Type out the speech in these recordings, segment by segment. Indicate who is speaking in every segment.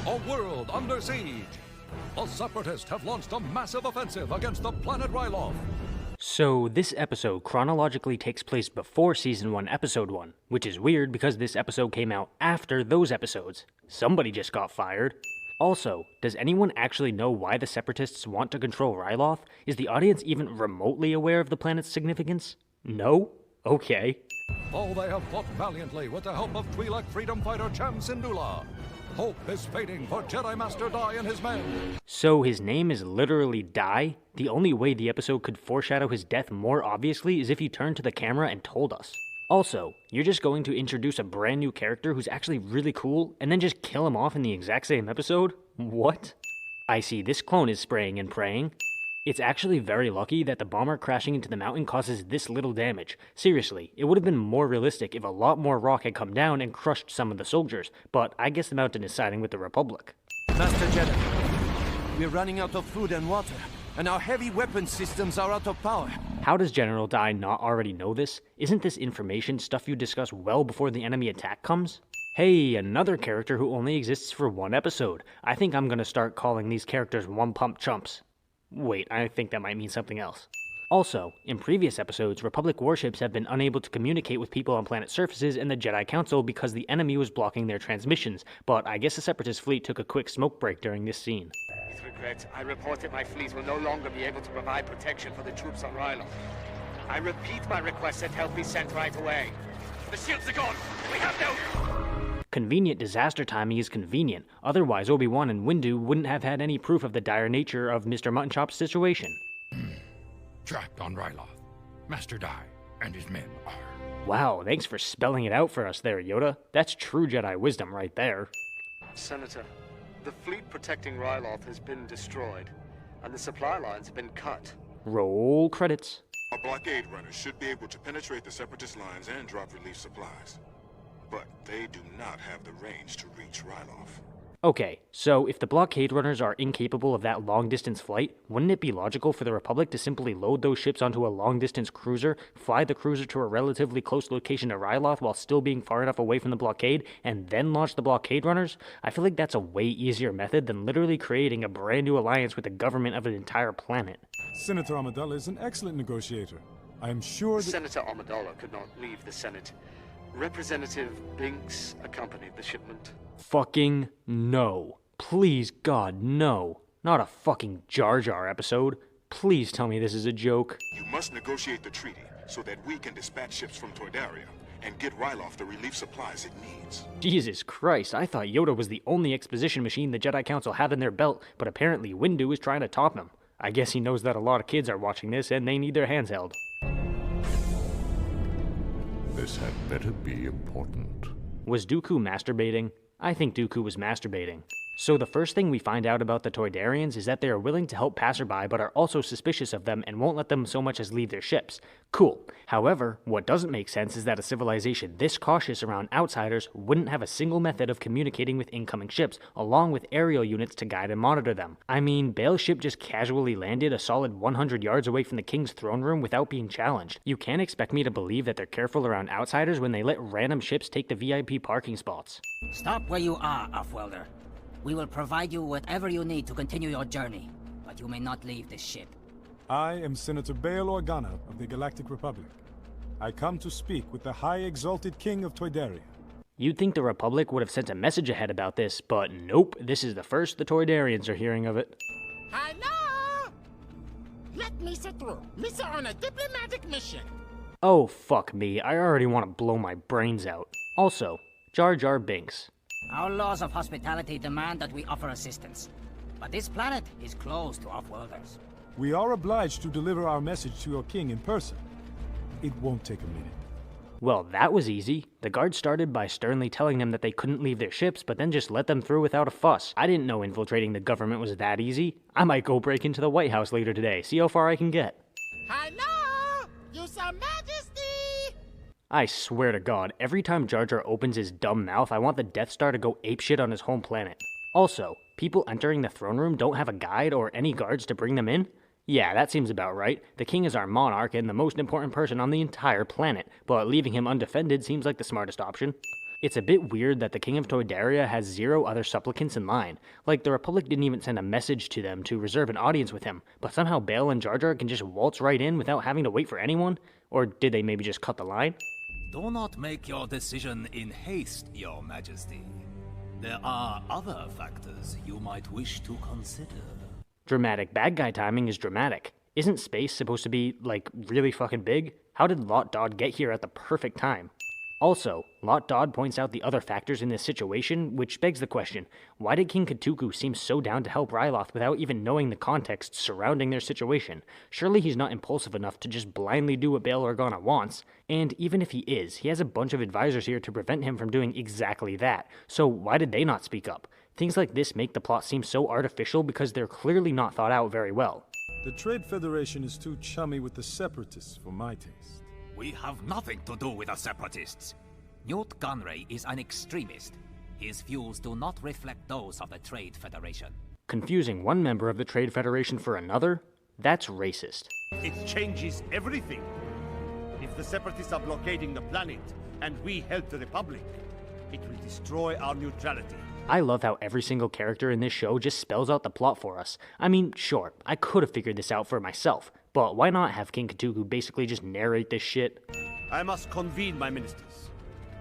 Speaker 1: A world under siege. The Separatists have launched a massive offensive against the planet Ryloth.
Speaker 2: So this episode chronologically takes place before Season 1, Episode 1, which is weird because this episode came out after those episodes. Somebody just got fired. Also, does anyone actually know why the Separatists want to control Ryloth? Is the audience even remotely aware of the planet's significance? No? Okay.
Speaker 1: Though they have fought valiantly with the help of Twi'lek freedom fighter Cham Syndulla, hope is fading for Jedi Master Dai and his men.
Speaker 2: So his name is literally Dai? The only way the episode could foreshadow his death more obviously is if he turned to the camera and told us. Also, you're just going to introduce a brand new character who's actually really cool and then just kill him off in the exact same episode? What? I see this clone is spraying and praying. It's actually very lucky that the bomber crashing into the mountain causes this little damage. Seriously, it would have been more realistic if a lot more rock had come down and crushed some of the soldiers, but I guess the mountain is siding with the Republic.
Speaker 3: Master Jedi, we're running out of food and water, and our heavy weapon systems are out of power.
Speaker 2: How does General Dai not already know this? Isn't this information stuff you discuss well before the enemy attack comes? Hey, another character who only exists for one episode. I think I'm gonna start calling these characters one-pump chumps. Wait, I think that might mean something else. Also, in previous episodes, Republic warships have been unable to communicate with people on planet surfaces and the Jedi Council because the enemy was blocking their transmissions, but I guess the Separatist fleet took a quick smoke break during this scene.
Speaker 4: With regret, I report that my fleet will no longer be able to provide protection for the troops on Ryloth. I repeat my request that help be sent right away. The shields are gone! We have no...
Speaker 2: Convenient disaster timing is convenient, otherwise Obi-Wan and Windu wouldn't have had any proof of the dire nature of Mr. Muttonchop's situation.
Speaker 5: Trapped on Ryloth, Master Dai and his men are...
Speaker 2: Wow, thanks for spelling it out for us there, Yoda. That's true Jedi wisdom right there.
Speaker 4: Senator, the fleet protecting Ryloth has been destroyed, and the supply lines have been cut.
Speaker 2: Roll credits.
Speaker 6: Our blockade runners should be able to penetrate the Separatist lines and drop relief supplies. But they do not have the range to reach Ryloth.
Speaker 2: Okay, so if the blockade runners are incapable of that long-distance flight, wouldn't it be logical for the Republic to simply load those ships onto a long-distance cruiser, fly the cruiser to a relatively close location to Ryloth while still being far enough away from the blockade, and then launch the blockade runners? I feel like that's a way easier method than literally creating a brand new alliance with the government of an entire planet.
Speaker 7: Senator Amidala is an excellent negotiator. I am sure that...
Speaker 4: Senator Amidala could not leave the Senate. Representative Binks accompanied the shipment.
Speaker 2: Fucking no. Please, God, no. Not a fucking Jar Jar episode. Please tell me this is a joke.
Speaker 6: You must negotiate the treaty so that we can dispatch ships from Toydaria and get Ryloth the relief supplies it needs.
Speaker 2: Jesus Christ, I thought Yoda was the only exposition machine the Jedi Council had in their belt, but apparently Windu is trying to top him. I guess he knows that a lot of kids are watching this and they need their hands held.
Speaker 5: This had better be important.
Speaker 2: Was Dooku masturbating? I think Dooku was masturbating. So the first thing we find out about the Toydarians is that they are willing to help passerby but are also suspicious of them and won't let them so much as leave their ships. Cool. However, what doesn't make sense is that a civilization this cautious around outsiders wouldn't have a single method of communicating with incoming ships, along with aerial units to guide and monitor them. I mean, Bail's ship just casually landed a solid 100 yards away from the king's throne room without being challenged. You can't expect me to believe that they're careful around outsiders when they let random ships take the VIP parking spots.
Speaker 8: Stop where you are, Offworlder. We will provide you whatever you need to continue your journey, but you may not leave this ship.
Speaker 7: I am Senator Bail Organa of the Galactic Republic. I come to speak with the High Exalted King of Toydaria.
Speaker 2: You'd think the Republic would have sent a message ahead about this, but nope, this is the first the Toydarians are hearing of it.
Speaker 9: Hello? Let me sit through. Lisa on a diplomatic mission.
Speaker 2: Oh, fuck me, I already want to blow my brains out. Also, Jar Jar Binks.
Speaker 8: Our laws of hospitality demand that we offer assistance, but this planet is closed to Offworlders.
Speaker 7: We are obliged to deliver our message to your king in person. It won't take a minute.
Speaker 2: Well, that was easy. The guards started by sternly telling them that they couldn't leave their ships, but then just let them through without a fuss. I didn't know infiltrating the government was that easy. I might go break into the White House later today, see how far I can get.
Speaker 9: Hello? Your Majesty?
Speaker 2: I swear to God, every time Jar Jar opens his dumb mouth, I want the Death Star to go apeshit on his home planet. Also, people entering the throne room don't have a guide or any guards to bring them in? Yeah, that seems about right. The king is our monarch and the most important person on the entire planet, but leaving him undefended seems like the smartest option. It's a bit weird that the King of Toydaria has 0 other supplicants in line. Like, the Republic didn't even send a message to them to reserve an audience with him, but somehow Bail and Jar Jar can just waltz right in without having to wait for anyone? Or did they maybe just cut the line?
Speaker 10: Do not make your decision in haste, Your Majesty. There are other factors you might wish to consider.
Speaker 2: Dramatic bad guy timing is dramatic. Isn't space supposed to be, like, really fucking big? How did Lot Dod get here at the perfect time? Also, Lot Dod points out the other factors in this situation, which begs the question, why did King Katuku seem so down to help Ryloth without even knowing the context surrounding their situation? Surely he's not impulsive enough to just blindly do what Bail Organa wants, and even if he is, he has a bunch of advisors here to prevent him from doing exactly that, so why did they not speak up? Things like this make the plot seem so artificial because they're clearly not thought out very well.
Speaker 7: The Trade Federation is too chummy with the Separatists for my taste.
Speaker 10: We have nothing to do with the Separatists. Newt Gunray is an extremist. His views do not reflect those of the Trade Federation.
Speaker 2: Confusing one member of the Trade Federation for another? That's racist.
Speaker 11: It changes everything. If the Separatists are blockading the planet, and we help the Republic, it will destroy our neutrality.
Speaker 2: I love how every single character in this show just spells out the plot for us. I mean, sure, I could have figured this out for myself, but why not have King Katuku basically just narrate this shit?
Speaker 11: I must convene my ministers.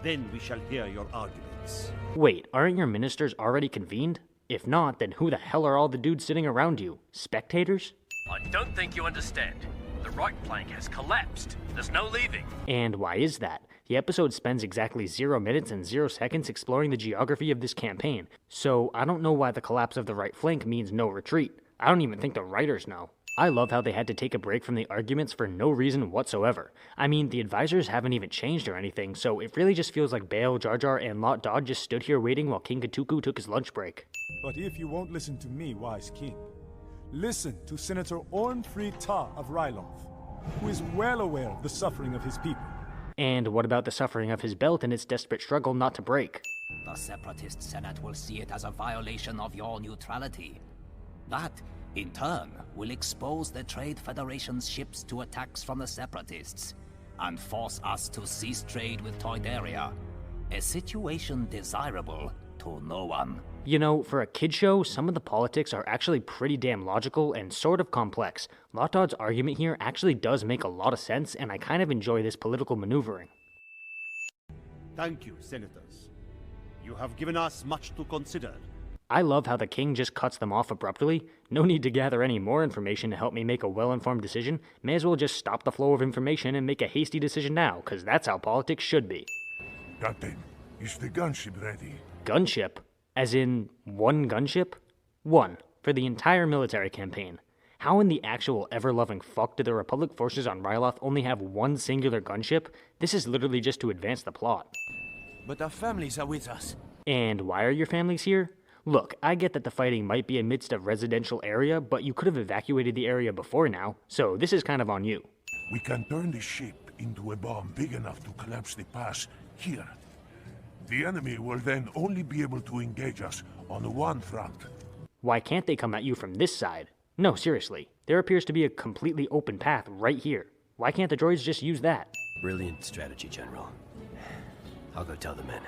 Speaker 11: Then we shall hear your arguments.
Speaker 2: Wait, aren't your ministers already convened? If not, then who the hell are all the dudes sitting around you? Spectators?
Speaker 12: I don't think you understand. The right flank has collapsed. There's no leaving.
Speaker 2: And why is that? The episode spends exactly 0 minutes and 0 seconds exploring the geography of this campaign, so I don't know why the collapse of the right flank means no retreat. I don't even think the writers know. I love how they had to take a break from the arguments for no reason whatsoever. I mean, the advisors haven't even changed or anything, so it really just feels like Bail, Jar Jar, and Lot Dod just stood here waiting while King Katuku took his lunch break.
Speaker 7: But if you won't listen to me, wise king, listen to Senator Ornfried Ta of Ryloth, who is well aware of the suffering of his people.
Speaker 2: And what about the suffering of his belt and its desperate struggle not to break?
Speaker 10: The Separatist Senate will see it as a violation of your neutrality. That, in turn, will expose the Trade Federation's ships to attacks from the Separatists, and force us to cease trade with Toydaria. A situation desirable to no one.
Speaker 2: You know, for a kid show, some of the politics are actually pretty damn logical and sort of complex. Lot Dod's argument here actually does make a lot of sense, and I kind of enjoy this political maneuvering.
Speaker 11: Thank you, Senators. You have given us much to consider.
Speaker 2: I love how the king just cuts them off abruptly. No need to gather any more information to help me make a well-informed decision. May as well just stop the flow of information and make a hasty decision now, because that's how politics should be.
Speaker 13: Captain, is the gunship ready?
Speaker 2: Gunship? As in, one gunship? One, for the entire military campaign. How in the actual ever-loving fuck do the Republic forces on Ryloth only have one singular gunship? This is literally just to advance the plot.
Speaker 3: But our families are with us.
Speaker 2: And why are your families here? Look, I get that the fighting might be amidst a residential area, but you could have evacuated the area before now, so this is kind of on you.
Speaker 13: We can turn the ship into a bomb big enough to collapse the pass here. The enemy will then only be able to engage us on one front.
Speaker 2: Why can't they come at you from this side? No, seriously. There appears to be a completely open path right here. Why can't the droids just use that?
Speaker 14: Brilliant strategy, General. I'll go tell the men.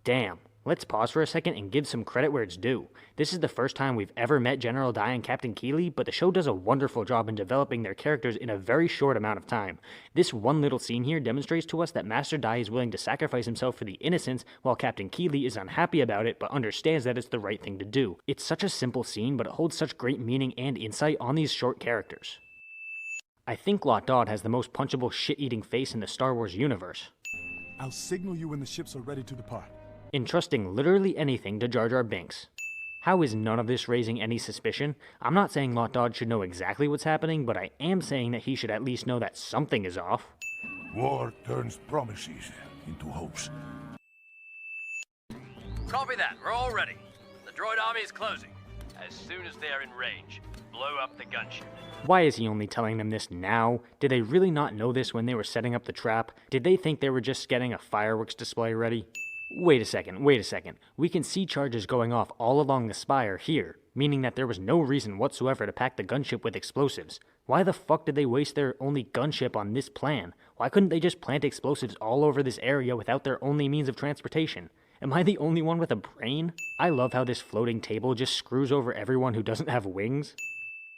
Speaker 2: Damn. Let's pause for a second and give some credit where it's due. This is the first time we've ever met General Dai and Captain Keeli, but the show does a wonderful job in developing their characters in a very short amount of time. This one little scene here demonstrates to us that Master Dai is willing to sacrifice himself for the innocents, while Captain Keeli is unhappy about it but understands that it's the right thing to do. It's such a simple scene, but it holds such great meaning and insight on these short characters. I think Lot Dod has the most punchable shit-eating face in the Star Wars universe.
Speaker 7: I'll signal you when the ships are ready to depart.
Speaker 2: Entrusting literally anything to Jar Jar Binks. How is none of this raising any suspicion? I'm not saying Lot Dod should know exactly what's happening, but I am saying that he should at least know that something is off.
Speaker 13: War turns promises into hopes.
Speaker 12: Copy that. We're all ready. The droid army is closing. As soon as they're in range, blow up the gunship.
Speaker 2: Why is he only telling them this now? Did they really not know this when they were setting up the trap? Did they think they were just getting a fireworks display ready? Wait a second. We can see charges going off all along the spire here, meaning that there was no reason whatsoever to pack the gunship with explosives. Why the fuck did they waste their only gunship on this plan? Why couldn't they just plant explosives all over this area without their only means of transportation? Am I the only one with a brain? I love how this floating table just screws over everyone who doesn't have wings.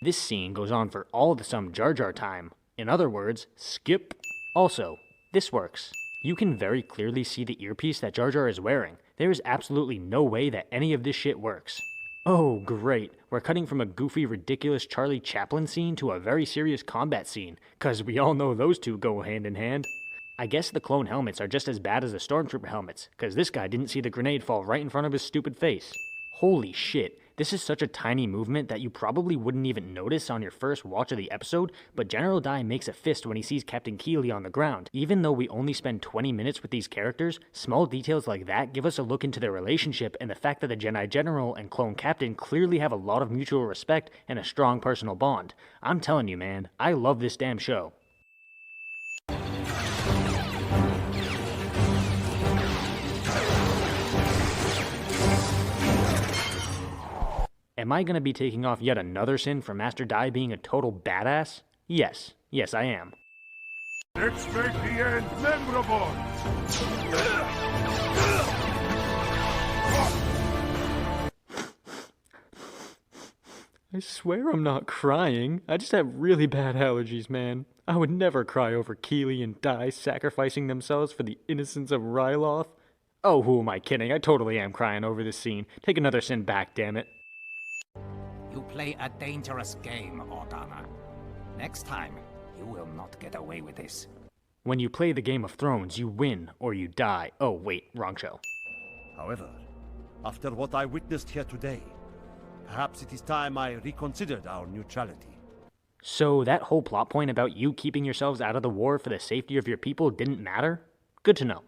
Speaker 2: This scene goes on for all the some Jar Jar time. In other words, skip. Also, this works. You can very clearly see the earpiece that Jar Jar is wearing. There is absolutely no way that any of this shit works. Oh, great. We're cutting from a goofy, ridiculous Charlie Chaplin scene to a very serious combat scene, cause we all know those two go hand in hand. I guess the clone helmets are just as bad as the stormtrooper helmets, cause this guy didn't see the grenade fall right in front of his stupid face. Holy shit, this is such a tiny movement that you probably wouldn't even notice on your first watch of the episode, but General Dai makes a fist when he sees Captain Keeli on the ground. Even though we only spend 20 minutes with these characters, small details like that give us a look into their relationship and the fact that the Jedi General and Clone Captain clearly have a lot of mutual respect and a strong personal bond. I'm telling you, man, I love this damn show. Am I going to be taking off yet another sin for Master Dai being a total badass? Yes, I am.
Speaker 13: Let's make the end memorable!
Speaker 2: I swear I'm not crying. I just have really bad allergies, man. I would never cry over Keeli and Dai sacrificing themselves for the innocence of Ryloth. Oh, who am I kidding? I totally am crying over this scene. Take another sin back, damn it.
Speaker 10: You play a dangerous game, Organa. Next time, you will not get away with this.
Speaker 2: When you play the Game of Thrones, you win or you die. Oh, wait, wrong show.
Speaker 11: However, after what I witnessed here today, perhaps it is time I reconsidered our neutrality.
Speaker 2: So that whole plot point about you keeping yourselves out of the war for the safety of your people didn't matter? Good to know.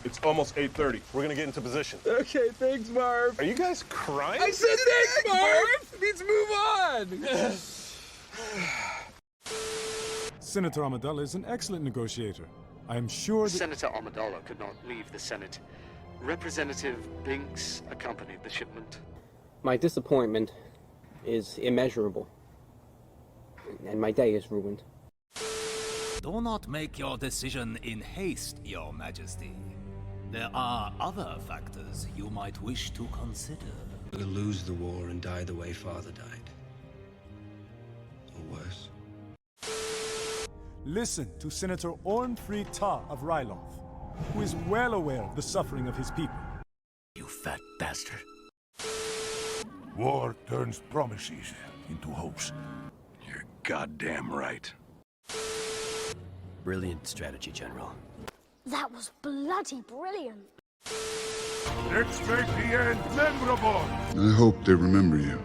Speaker 15: It's almost 8:30. We're gonna get into position.
Speaker 16: Okay, thanks, Marv.
Speaker 15: Are you guys crying?
Speaker 16: I said thanks, Marv! Let's move on!
Speaker 7: Senator Amidala is an excellent negotiator. I am sure that...
Speaker 4: Senator Amidala could not leave the Senate. Representative Binks accompanied the shipment.
Speaker 17: My disappointment is immeasurable. And my day is ruined.
Speaker 10: Do not make your decision in haste, Your Majesty. There are other factors you might wish to consider.
Speaker 14: We'll lose the war and die the way Father died. Or worse.
Speaker 7: Listen to Senator Ornfried Ta of Ryloth, who is well aware of the suffering of his people.
Speaker 14: You fat bastard.
Speaker 13: War turns promises into hopes.
Speaker 14: You're goddamn right. Brilliant strategy, General.
Speaker 18: That was bloody brilliant.
Speaker 13: Let's make the end memorable!
Speaker 19: I hope they remember you.